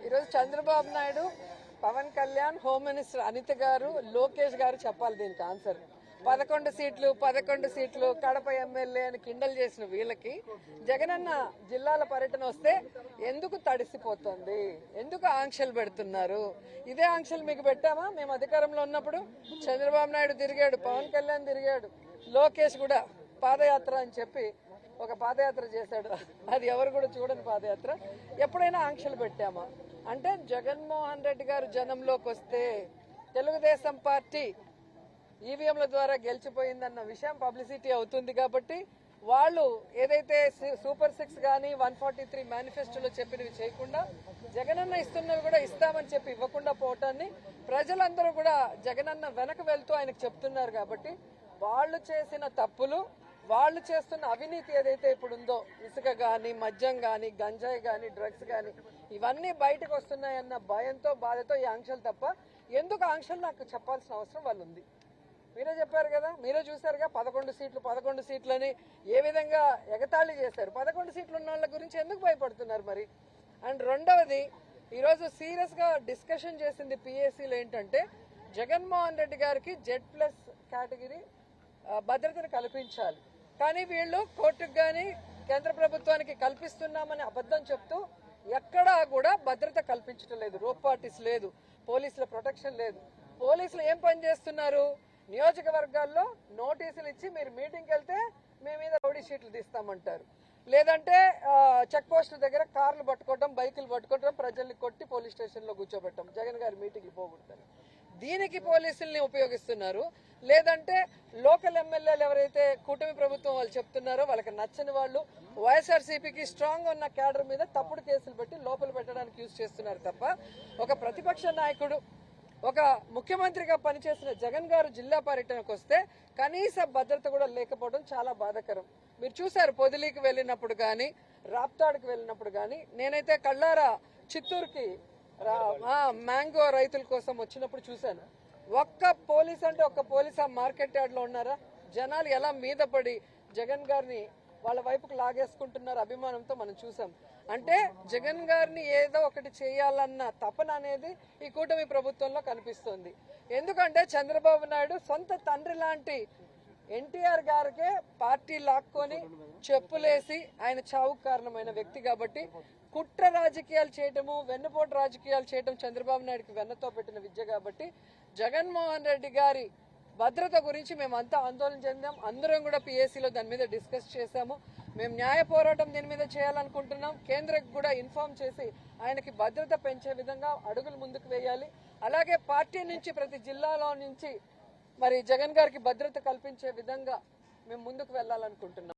ఈరోజు Chandrababu Naidu, Pawan Kalyan, home minister Anitha గారు, లోకేష్ గారు చెప్పాలి దీనికి ఆన్సర్. 11 సీట్లు కడప ఎమ్మెల్యే అని కిండల్ చేసిన వీళ్ళకి జగనన్న జిల్లాల పర్యటన వస్తే ఎందుకు తడిసిపోతుంది, ఎందుకు ఆంక్షలు పెడుతున్నారు? ఇదే ఆంక్షలు మీకు పెట్టామా మేము అధికారంలో ఉన్నప్పుడు? చంద్రబాబు నాయుడు తిరిగాడు, పవన్ కళ్యాణ్ తిరిగాడు, లోకేష్ కూడా పాదయాత్ర అని చెప్పి ఒక పాదయాత్ర చేశాడు. అది ఎవరు కూడా చూడని పాదయాత్ర. ఎప్పుడైనా ఆంక్షలు పెట్టామా? అంటే జగన్మోహన్ రెడ్డి గారు జనంలోకి వస్తే తెలుగుదేశం పార్టీ ఈవీఎంల ద్వారా గెలిచిపోయిందన్న విషయం పబ్లిసిటీ అవుతుంది కాబట్టి వాళ్ళు ఏదైతే సూపర్ 6 కానీ 143 మేనిఫెస్టోలో చెప్పినవి చేయకుండా జగనన్న ఇస్తున్నవి కూడా ఇస్తామని చెప్పి ఇవ్వకుండా పోవటాన్ని ప్రజలందరూ కూడా జగనన్న వెనక వెళ్తూ ఆయనకు చెప్తున్నారు. కాబట్టి వాళ్ళు చేసిన తప్పులు, వాళ్ళు చేస్తున్న అవినీతి ఏదైతే ఇప్పుడు ఉందో, ఇసుక కానీ, మద్యం కానీ, గంజాయి కానీ, డ్రగ్స్ కానీ, ఇవన్నీ బయటకు వస్తున్నాయన్న భయంతో, బాధతో ఈ ఆంక్షలు తప్ప ఎందుకు ఆంక్షలు నాకు చెప్పాల్సిన అవసరం వాళ్ళు ఉంది. మీరే చెప్పారు కదా, మీరే చూశారుగా 11 సీట్లని ఏ విధంగా ఎగతాళి చేశారు. 11 సీట్లు ఉన్న వాళ్ళ గురించి ఎందుకు భయపడుతున్నారు మరి? అండ్ రెండవది, ఈరోజు సీరియస్ గా డిస్కషన్ చేసింది పిఏసీలో ఏంటంటే జగన్మోహన్ రెడ్డి గారికి Z+ కేటగిరీ భద్రతను కల్పించాలి. కానీ వీళ్ళు కోర్టుకు కానీ కేంద్ర ప్రభుత్వానికి కల్పిస్తున్నామని అబద్ధం చెప్తూ ఎక్కడా కూడా భద్రత కల్పించడం లేదు. రోప్ పార్టీస్ లేదు, పోలీసుల ప్రొటెక్షన్ లేదు. పోలీసులు ఏం పని చేస్తున్నారు? నియోజకవర్గాల్లో నోటీసులు ఇచ్చి మీరు మీటింగ్కి వెళ్తే మీ మీద రౌడీ షీట్లు తీస్తామంటారు, లేదంటే చెక్ పోస్టుల దగ్గర కార్లు పట్టుకోవడం, బైకులు పట్టుకోవడం, ప్రజల్ని కొట్టి పోలీస్ స్టేషన్లో కూర్చోబెట్టడం, జగన్ గారి మీటింగ్లు పోగొడతారు. దీనికి పోలీసుల్ని ఉపయోగిస్తున్నారు. లేదంటే లోకల్ ఎమ్మెల్యేలు ఎవరైతే కూటమి ప్రభుత్వం వాళ్ళు చెప్తున్నారో వాళ్ళకి నచ్చని వాళ్ళు వైఎస్ఆర్సీపీకి స్ట్రాంగ్ ఉన్న క్యాడర్ మీద తప్పుడు కేసులు పెట్టి లోపల పెట్టడానికి యూజ్ చేస్తున్నారు తప్ప ఒక ప్రతిపక్ష నాయకుడు, ఒక ముఖ్యమంత్రిగా పనిచేసిన జగన్ గారు జిల్లా పర్యటనకు వస్తే కనీస భద్రత కూడా లేకపోవడం చాలా బాధాకరం. మీరు చూశారు పొదిలీకి వెళ్ళినప్పుడు కానీ, రాప్తాడుకు వెళ్ళినప్పుడు కానీ. నేనైతే కళ్ళారా చిత్తూరుకి మ్యాంగో రైతుల కోసం వచ్చినప్పుడు చూశాను. ఒక్క పోలీస్ అంటే ఒక్క పోలీస్ ఆ మార్కెట్ యార్డ్ లో ఉన్నారా? జనాలు ఎలా మీద పడి జగన్ గారిని వాళ్ళ వైపుకు లాగేసుకుంటున్నారు అభిమానంతో మనం చూసాం. అంటే జగన్ గారిని ఏదో ఒకటి చేయాలన్న తపన అనేది ఈ కూటమి ప్రభుత్వంలో కనిపిస్తుంది. ఎందుకంటే చంద్రబాబు నాయుడు సొంత తండ్రి లాంటి ఎన్టీఆర్ గారికే పార్టీ లాక్కొని చెప్పులేసి ఆయన చావుకు కారణమైన వ్యక్తి కాబట్టి కుట్ర రాజకీయాలు చేయటము, వెన్నుపోటు రాజకీయాలు చేయటం చంద్రబాబు నాయుడుకి వెన్నతో పెట్టిన విద్య. కాబట్టి జగన్మోహన్ రెడ్డి గారి భద్రత గురించి మేమంతా ఆందోళన చెందాం. అందరం కూడా పిఏసీలో దాని మీద డిస్కస్ చేశాము. మేము న్యాయ పోరాటం దీని మీద చేయాలనుకుంటున్నాం. కేంద్రకు కూడా ఇన్ఫార్మ్ చేసి ఆయనకి భద్రత పెంచే విధంగా అడుగులు ముందుకు వేయాలి. అలాగే పార్టీ నుంచి ప్రతి జిల్లాలో నుంచి మరి జగన్ గారికి భద్రత కల్పించే విధంగా మేము ముందుకు వెళ్లాలనుకుంటున్నాం.